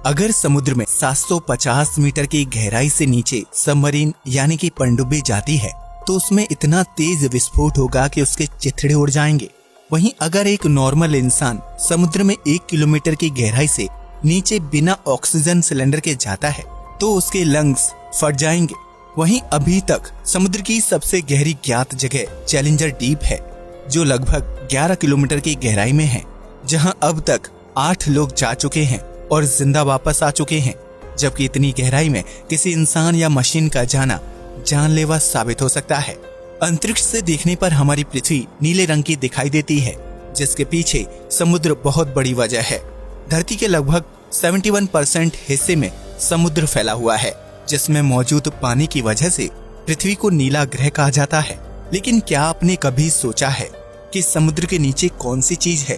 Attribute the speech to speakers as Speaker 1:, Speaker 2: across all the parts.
Speaker 1: अगर समुद्र में 750 मीटर की गहराई से नीचे सबमरीन यानी कि पनडुब्बी जाती है तो उसमें इतना तेज विस्फोट होगा कि उसके चिथड़े उड़ जाएंगे। वहीं अगर एक नॉर्मल इंसान समुद्र में 1 किलोमीटर की गहराई से नीचे बिना ऑक्सीजन सिलेंडर के जाता है तो उसके लंग्स फट जाएंगे। वहीं अभी तक समुद्र की सबसे गहरी ज्ञात जगह चैलेंजर डीप है, जो लगभग 11 किलोमीटर की गहराई में है, जहां अब तक 8 लोग जा चुके हैं और जिंदा वापस आ चुके हैं। जबकि इतनी गहराई में किसी इंसान या मशीन का जाना जानलेवा साबित हो सकता है। अंतरिक्ष से देखने पर हमारी पृथ्वी नीले रंग की दिखाई देती है, जिसके पीछे समुद्र बहुत बड़ी वजह है। धरती के लगभग 71% हिस्से में समुद्र फैला हुआ है, जिसमें मौजूद पानी की वजह से पृथ्वी को नीला ग्रह कहा जाता है। लेकिन क्या आपने कभी सोचा है कि समुद्र के नीचे कौन सी चीज है?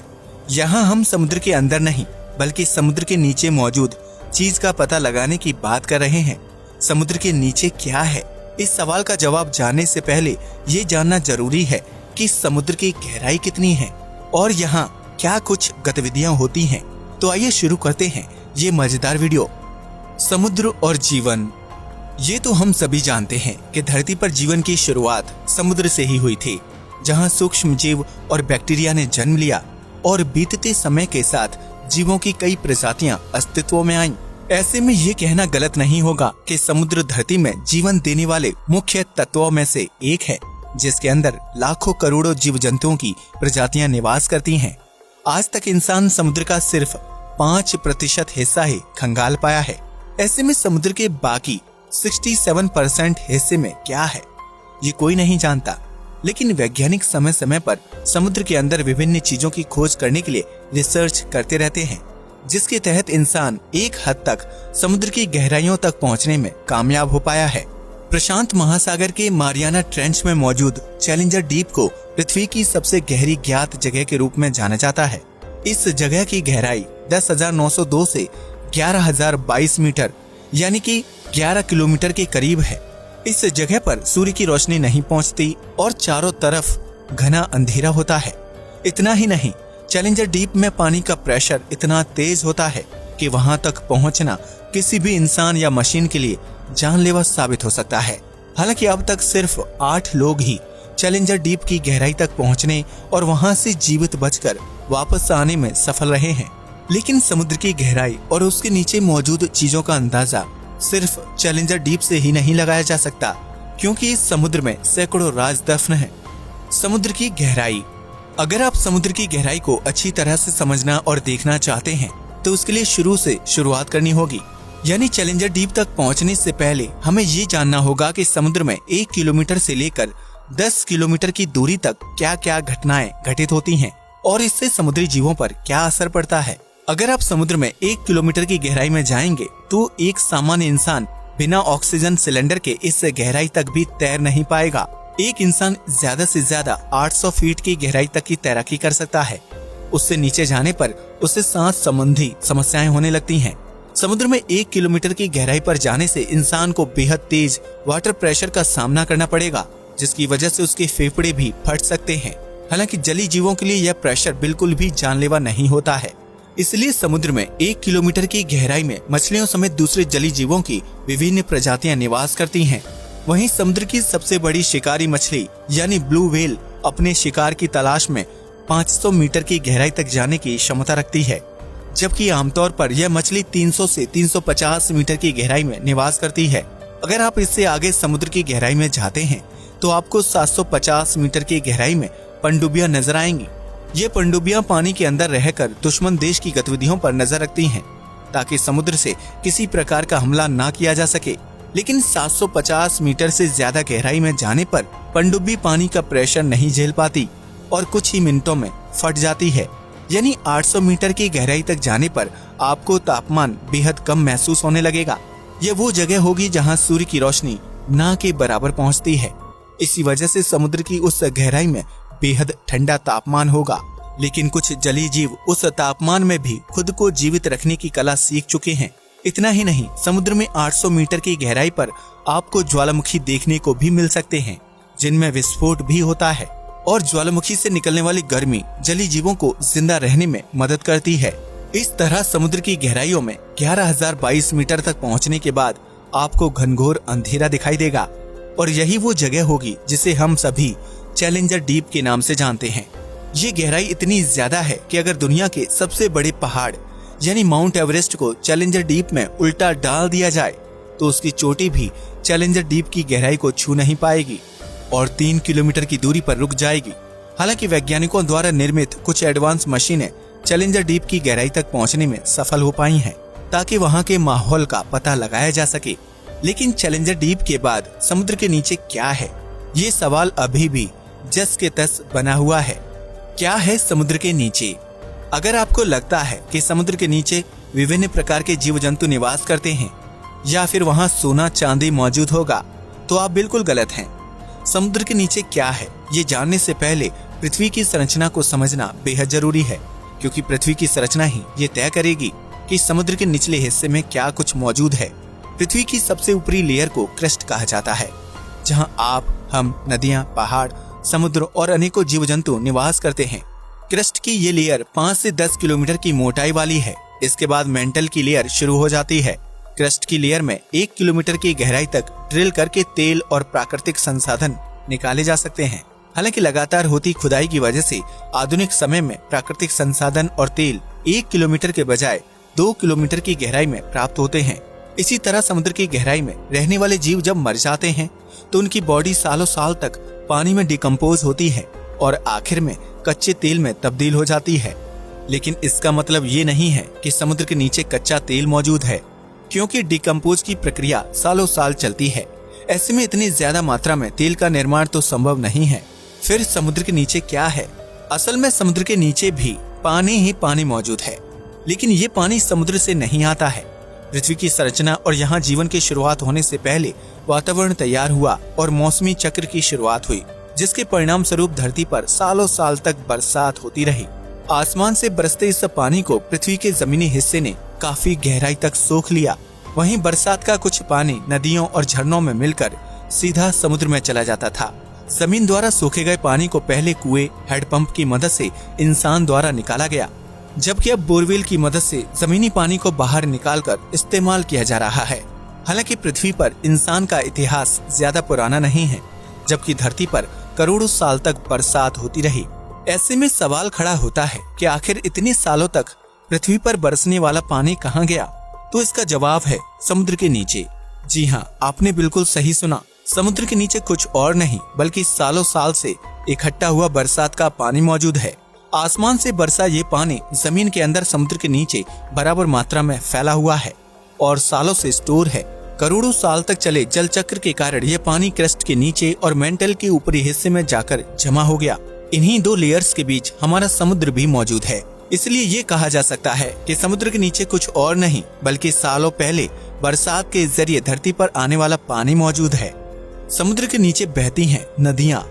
Speaker 1: यहाँ हम समुद्र के अंदर नहीं बल्कि समुद्र के नीचे मौजूद चीज का पता लगाने की बात कर रहे हैं। समुद्र के नीचे क्या है? इस सवाल का जवाब जानने से पहले ये जानना जरूरी है कि समुद्र की गहराई कितनी है और यहाँ क्या कुछ गतिविधियां होती हैं। तो आइए शुरू करते हैं ये मजेदार वीडियो। समुद्र और जीवन। ये तो हम सभी जानते हैं कि धरती पर जीवन की शुरुआत समुद्र से ही हुई थी, जहाँ सूक्ष्म जीव और बैक्टीरिया ने जन्म लिया और बीतते समय के साथ जीवों की कई प्रजातियां अस्तित्व में आईं। ऐसे में ये कहना गलत नहीं होगा कि समुद्र धरती में जीवन देने वाले मुख्य तत्वों में से एक है, जिसके अंदर लाखों करोड़ों जीव जंतुओं की प्रजातियां निवास करती हैं। आज तक इंसान समुद्र का सिर्फ 5% हिस्सा ही खंगाल पाया है। ऐसे में समुद्र के बाकी 67% हिस्से में क्या है, ये कोई नहीं जानता। लेकिन वैज्ञानिक समय समय पर समुद्र के अंदर विभिन्न चीजों की खोज करने के लिए रिसर्च करते रहते हैं, जिसके तहत इंसान एक हद तक समुद्र की गहराइयों तक पहुंचने में कामयाब हो पाया है। प्रशांत महासागर के मारियाना ट्रेंच में मौजूद चैलेंजर डीप को पृथ्वी की सबसे गहरी ज्ञात जगह के रूप में जाना जाता है। इस जगह की गहराई 10,902 से 11,022 मीटर यानी कि 11 किलोमीटर के करीब है। इस जगह पर सूर्य की रोशनी नहीं पहुंचती और चारों तरफ घना अंधेरा होता है। इतना ही नहीं, चैलेंजर डीप में पानी का प्रेशर इतना तेज होता है कि वहां तक पहुंचना किसी भी इंसान या मशीन के लिए जानलेवा साबित हो सकता है। हालांकि अब तक सिर्फ 8 लोग ही चैलेंजर डीप की गहराई तक पहुंचने और वहां से जीवित बचकर वापस आने में सफल रहे हैं। लेकिन समुद्र की गहराई और उसके नीचे मौजूद चीजों का अंदाजा सिर्फ चैलेंजर डीप से ही नहीं लगाया जा सकता, क्योंकि इस समुद्र में सैकड़ों राज दफन है। समुद्र की गहराई। अगर आप समुद्र की गहराई को अच्छी तरह से समझना और देखना चाहते हैं तो उसके लिए शुरू से शुरुआत करनी होगी। यानी चैलेंजर डीप तक पहुंचने से पहले हमें ये जानना होगा कि समुद्र में 1 किलोमीटर से लेकर 10 किलोमीटर की दूरी तक क्या क्या घटनाएं घटित होती हैं और इससे समुद्री जीवों पर क्या असर पड़ता है। अगर आप समुद्र में 1 किलोमीटर की गहराई में जाएंगे तो एक सामान्य इंसान बिना ऑक्सीजन सिलेंडर के इस गहराई तक भी तैर नहीं पाएगा। एक इंसान ज्यादा से ज्यादा 800 फीट की गहराई तक की तैराकी कर सकता है। उससे नीचे जाने पर उसे सांस संबंधी समस्याएं होने लगती हैं। समुद्र में 1 किलोमीटर की गहराई पर जाने से इंसान को बेहद तेज वाटर प्रेशर का सामना करना पड़ेगा, जिसकी वजह से उसके फेफड़े भी फट सकते हैं। हालांकि जलीय जीवों के लिए यह प्रेशर बिल्कुल भी जानलेवा नहीं होता है। इसलिए समुद्र में 1 किलोमीटर की गहराई में मछलियों समेत दूसरे जलीय जीवों की विभिन्न प्रजातियां निवास करती हैं। वहीं समुद्र की सबसे बड़ी शिकारी मछली यानी ब्लू व्हेल अपने शिकार की तलाश में 500 मीटर की गहराई तक जाने की क्षमता रखती है, जबकि आमतौर पर यह मछली 300 से 350 मीटर की गहराई में निवास करती है। अगर आप इससे आगे समुद्र की गहराई में जाते हैं तो आपको 750 मीटर की गहराई में पनडुब्बियां नजर आएंगी। ये पनडुब्बियां पानी के अंदर रहकर दुश्मन देश की गतिविधियों पर नजर रखती हैं, ताकि समुद्र से किसी प्रकार का हमला ना किया जा सके। लेकिन 750 मीटर से ज्यादा गहराई में जाने पर पनडुब्बी पानी का प्रेशर नहीं झेल पाती और कुछ ही मिनटों में फट जाती है। यानी 800 मीटर की गहराई तक जाने पर आपको तापमान बेहद कम महसूस होने लगेगा। यह वो जगह होगी जहां सूर्य की रोशनी ना के बराबर पहुंचती है। इसी वजह से समुद्र की उस गहराई में बेहद ठंडा तापमान होगा। लेकिन कुछ जलीय जीव उस तापमान में भी खुद को जीवित रखने की कला सीख चुके हैं। इतना ही नहीं, समुद्र में 800 मीटर की गहराई पर आपको ज्वालामुखी देखने को भी मिल सकते हैं, जिनमें विस्फोट भी होता है और ज्वालामुखी से निकलने वाली गर्मी जलीय जीवों को जिंदा रहने में मदद करती है। इस तरह समुद्र की गहराइयों में 11,022 मीटर तक पहुंचने के बाद आपको घनघोर अंधेरा दिखाई देगा और यही वो जगह होगी जिसे हम सभी चैलेंजर डीप के नाम से जानते हैं। ये गहराई इतनी ज्यादा है कि अगर दुनिया के सबसे बड़े पहाड़ यानी माउंट एवरेस्ट को चैलेंजर डीप में उल्टा डाल दिया जाए तो उसकी चोटी भी चैलेंजर डीप की गहराई को छू नहीं पाएगी और 3 किलोमीटर की दूरी पर रुक जाएगी। हालांकि वैज्ञानिकों द्वारा निर्मित कुछ एडवांस मशीनें चैलेंजर डीप की गहराई तक पहुंचने में सफल हो पाई हैं ताकि वहां के माहौल का पता लगाया जा सके। लेकिन चैलेंजर डीप के बाद समुद्र के नीचे क्या है, ये सवाल अभी भी जस के तस बना हुआ है। क्या है समुद्र के नीचे? अगर आपको लगता है कि समुद्र के नीचे विभिन्न प्रकार के जीव जंतु निवास करते हैं या फिर वहां सोना चांदी मौजूद होगा तो आप बिल्कुल गलत हैं। समुद्र के नीचे क्या है ये जानने से पहले पृथ्वी की संरचना को समझना बेहद जरूरी है, क्योंकि पृथ्वी की संरचना ही ये तय करेगी कि समुद्र के निचले हिस्से में क्या कुछ मौजूद है। पृथ्वी की सबसे ऊपरी लेयर को क्रस्ट कहा जाता है, जहां आप, हम, नदियां, पहाड़, समुद्र और अनेकों जीव जंतु निवास करते हैं। क्रस्ट की ये लेयर 5 से 10 किलोमीटर की मोटाई वाली है। इसके बाद मेंटल की लेयर शुरू हो जाती है। क्रस्ट की लेयर में 1 किलोमीटर की गहराई तक ड्रिल करके तेल और प्राकृतिक संसाधन निकाले जा सकते हैं। हालांकि लगातार होती खुदाई की वजह से आधुनिक समय में प्राकृतिक संसाधन और तेल 1 किलोमीटर के बजाय 2 किलोमीटर की गहराई में प्राप्त होते हैं। इसी तरह समुद्र की गहराई में रहने वाले जीव जब मर जाते हैं तो उनकी बॉडी सालों साल तक पानी में डिकम्पोज होती है और आखिर में कच्चे तेल में तब्दील हो जाती है। लेकिन इसका मतलब ये नहीं है कि समुद्र के नीचे कच्चा तेल मौजूद है, क्योंकि डिकम्पोज की प्रक्रिया सालों साल चलती है। ऐसे में इतनी ज्यादा मात्रा में तेल का निर्माण तो संभव नहीं है। फिर समुद्र के नीचे क्या है? असल में समुद्र के नीचे भी पानी ही पानी मौजूद है, लेकिन ये पानी समुद्र से नहीं आता है। पृथ्वी की संरचना और यहाँ जीवन की शुरुआत होने से पहले वातावरण तैयार हुआ और मौसमी चक्र की शुरुआत हुई, जिसके परिणाम स्वरूप धरती पर सालों साल तक बरसात होती रही। आसमान से बरसते इस पानी को पृथ्वी के जमीनी हिस्से ने काफी गहराई तक सोख लिया। वहीं बरसात का कुछ पानी नदियों और झरनों में मिलकर सीधा समुद्र में चला जाता था। जमीन द्वारा सोखे गए पानी को पहले कुएं, हैंडपंप की मदद से इंसान द्वारा निकाला गया, जबकि अब बोरवेल की मदद से जमीनी पानी को बाहर निकालकर इस्तेमाल किया जा रहा है। हालांकि पृथ्वी पर इंसान का इतिहास ज्यादा पुराना नहीं है, जबकि धरती पर करोड़ों साल तक बरसात होती रही। ऐसे में सवाल खड़ा होता है कि आखिर इतने सालों तक पृथ्वी पर बरसने वाला पानी कहाँ गया? तो इसका जवाब है समुद्र के नीचे। जी हाँ, आपने बिल्कुल सही सुना। समुद्र के नीचे कुछ और नहीं बल्कि सालों साल से इकट्ठा हुआ बरसात का पानी मौजूद है। आसमान से बरसा ये पानी जमीन के अंदर समुद्र के नीचे बराबर मात्रा में फैला हुआ है और सालों से स्टोर है। करोड़ों साल तक चले जल चक्र के कारण ये पानी क्रस्ट के नीचे और मेंटल के ऊपरी हिस्से में जाकर जमा हो गया। इन्हीं दो लेयर्स के बीच हमारा समुद्र भी मौजूद है। इसलिए ये कहा जा सकता है कि समुद्र के नीचे कुछ और नहीं बल्कि सालों पहले बरसात के जरिए धरती पर आने वाला पानी मौजूद है। समुद्र के नीचे बहती हैं नदियां।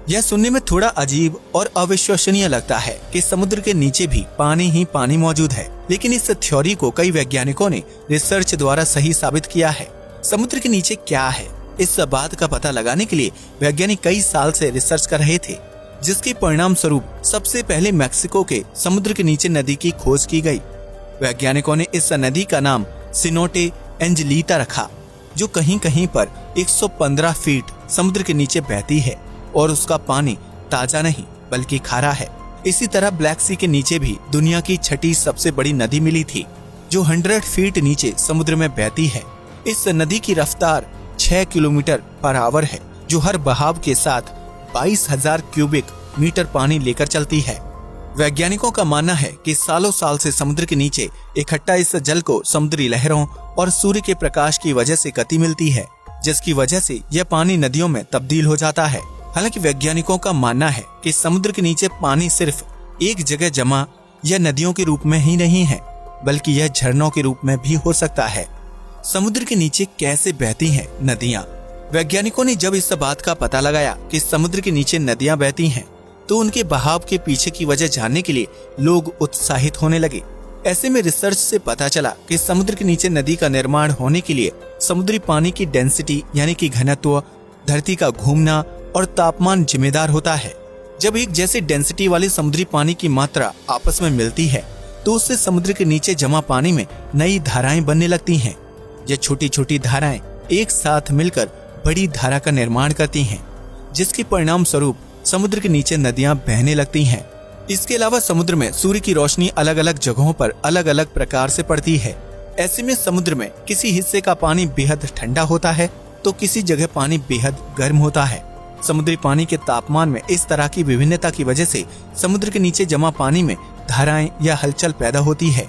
Speaker 1: यह सुनने में थोड़ा अजीब और अविश्वसनीय लगता है कि समुद्र के नीचे भी पानी ही पानी मौजूद है, लेकिन इस थ्योरी को कई वैज्ञानिकों ने रिसर्च द्वारा सही साबित किया है। समुद्र के नीचे क्या है, इस बात का पता लगाने के लिए वैज्ञानिक कई साल से रिसर्च कर रहे थे, जिसके परिणाम स्वरूप सबसे पहले मैक्सिको के समुद्र के नीचे नदी की खोज की गई। वैज्ञानिकों ने इस नदी का नाम सिनोटे एंजेलिटा रखा, जो कहीं कहीं पर 115 फीट समुद्र के नीचे बहती है और उसका पानी ताजा नहीं बल्कि खारा है। इसी तरह ब्लैक सी के नीचे भी दुनिया की छठी सबसे बड़ी नदी मिली थी, जो 100 फीट नीचे समुद्र में बहती है। इस नदी की रफ्तार 6 किलोमीटर पर आवर है, जो हर बहाव के साथ 22,000 क्यूबिक मीटर पानी लेकर चलती है। वैज्ञानिकों का मानना है कि सालों साल से समुद्र के नीचे इकट्ठा इस जल को समुद्री लहरों और सूर्य के प्रकाश की वजह से गति मिलती है, जिसकी वजह से यह पानी नदियों में तब्दील हो जाता है। हालांकि वैज्ञानिकों का मानना है कि समुद्र के नीचे पानी सिर्फ एक जगह जमा या नदियों के रूप में ही नहीं है, बल्कि यह झरनों के रूप में भी हो सकता है। समुद्र के नीचे कैसे बहती हैं नदियां? वैज्ञानिकों ने जब इस बात का पता लगाया कि समुद्र के नीचे नदियां बहती हैं, तो उनके बहाव के पीछे की वजह जानने के लिए लोग उत्साहित होने लगे। ऐसे में रिसर्च से पता चला कि समुद्र के नीचे नदी का निर्माण होने के लिए समुद्री पानी की डेंसिटी यानी कि घनत्व, धरती का घूमना और तापमान जिम्मेदार होता है। जब एक जैसे डेंसिटी वाले समुद्री पानी की मात्रा आपस में मिलती है तो उससे समुद्र के नीचे जमा पानी में नई धाराएं बनने लगती हैं। ये छोटी छोटी धाराएं एक साथ मिलकर बड़ी धारा का निर्माण करती हैं, जिसके परिणाम स्वरूप समुद्र के नीचे नदियां बहने लगती हैं। इसके अलावा समुद्र में सूर्य की रोशनी अलग अलग जगहों पर अलग अलग प्रकार से पड़ती है। ऐसे में समुद्र में किसी हिस्से का पानी बेहद ठंडा होता है तो किसी जगह पानी बेहद गर्म होता है। समुद्री पानी के तापमान में इस तरह की विभिन्नता की वजह से समुद्र के नीचे जमा पानी में धाराएं या हलचल पैदा होती है,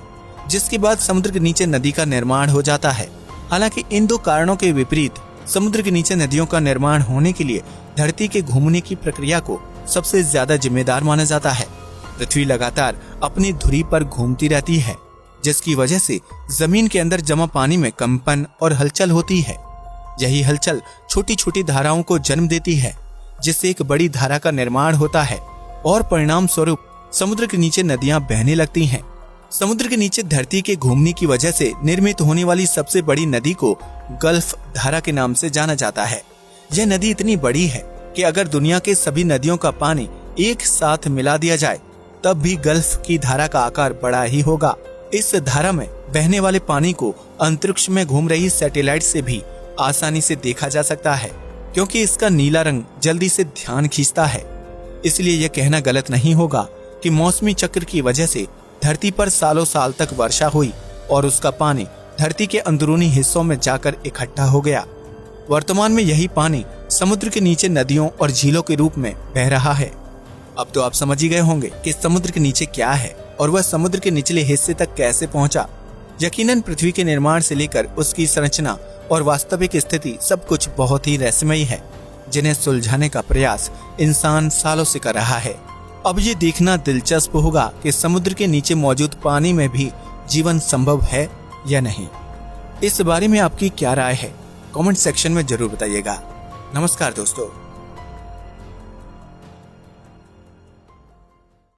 Speaker 1: जिसके बाद समुद्र के नीचे नदी का निर्माण हो जाता है। हालांकि इन दो कारणों के विपरीत समुद्र के नीचे नदियों का निर्माण होने के लिए धरती के घूमने की प्रक्रिया को सबसे ज्यादा जिम्मेदार माना जाता है। पृथ्वी लगातार अपनी धुरी पर घूमती रहती है, जिसकी वजह से जमीन के अंदर जमा पानी में कंपन और हलचल होती है। यही हलचल छोटी छोटी धाराओं को जन्म देती है, जिससे एक बड़ी धारा का निर्माण होता है और परिणाम स्वरूप समुद्र के नीचे नदियां बहने लगती हैं। समुद्र के नीचे धरती के घूमने की वजह से निर्मित होने वाली सबसे बड़ी नदी को गल्फ धारा के नाम से जाना जाता है। यह नदी इतनी बड़ी है कि अगर दुनिया के सभी नदियों का पानी एक साथ मिला दिया जाए तब भी गल्फ की धारा का आकार बड़ा ही होगा। इस धारा में बहने वाले पानी को अंतरिक्ष में घूम रही सैटेलाइट से भी आसानी से देखा जा सकता है, क्योंकि इसका नीला रंग जल्दी से ध्यान खींचता है। इसलिए यह कहना गलत नहीं होगा कि मौसमी चक्र की वजह से धरती पर सालों साल तक वर्षा हुई और उसका पानी धरती के अंदरूनी हिस्सों में जाकर इकट्ठा हो गया। वर्तमान में यही पानी समुद्र के नीचे नदियों और झीलों के रूप में बह रहा है। अब तो आप समझ ही गए होंगे कि समुद्र के नीचे क्या है और वह समुद्र के निचले हिस्से तक कैसे पहुंचा। यकीनन पृथ्वी के निर्माण से लेकर उसकी संरचना और वास्तविक स्थिति सब कुछ बहुत ही रहस्यमयी है, जिन्हें सुलझाने का प्रयास इंसान सालों से कर रहा है। अब ये देखना दिलचस्प होगा कि समुद्र के नीचे मौजूद पानी में भी जीवन संभव है या नहीं। इस बारे में आपकी क्या राय है? कमेंट सेक्शन में जरूर बताइएगा। नमस्कार दोस्तों।